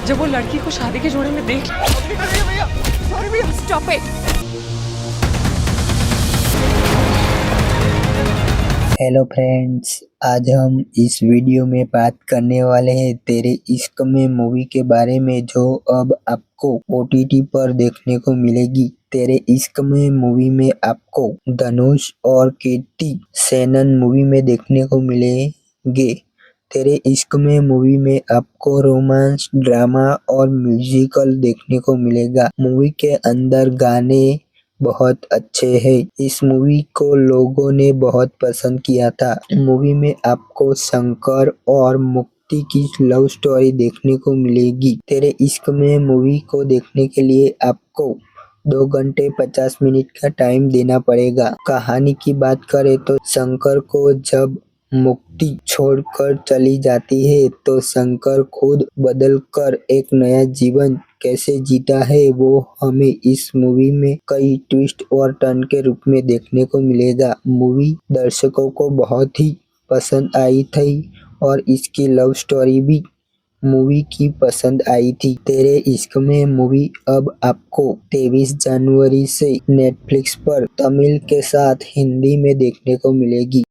जब वो लड़की को शादी के जोड़े में देख भैया, सॉरी भैया, स्टॉप इट। हेलो फ्रेंड्स, आज हम इस वीडियो में बात करने वाले हैं तेरे इश्क में मूवी के बारे में, जो अब आपको ओटीटी पर देखने को मिलेगी। तेरे इश्क में मूवी में आपको धनुष और कीर्ति सेनन मूवी में देखने को मिलेंगे। तेरे इश्क में मूवी में आपको रोमांस, ड्रामा और म्यूजिकल देखने को मिलेगा। मूवी के अंदर गाने बहुत अच्छे हैं। इस मूवी को लोगों ने बहुत पसंद किया था। मूवी में आपको शंकर और मुक्ति की लव स्टोरी देखने को मिलेगी। तेरे इश्क में मूवी को देखने के लिए आपको 2 घंटे 50 मिनट का टाइम देना पड़ेगा। कहानी की बात करें तो शंकर को जब मुक्ति छोड़कर चली जाती है तो शंकर खुद बदलकर एक नया जीवन कैसे जीता है वो हमें इस मूवी में कई ट्विस्ट और टर्न के रूप में देखने को मिलेगा। मूवी दर्शकों को बहुत ही पसंद आई थी और इसकी लव स्टोरी भी मूवी की पसंद आई थी। तेरे इश्क में मूवी अब आपको 23 जनवरी से नेटफ्लिक्स पर तमिल के साथ हिंदी में देखने को मिलेगी।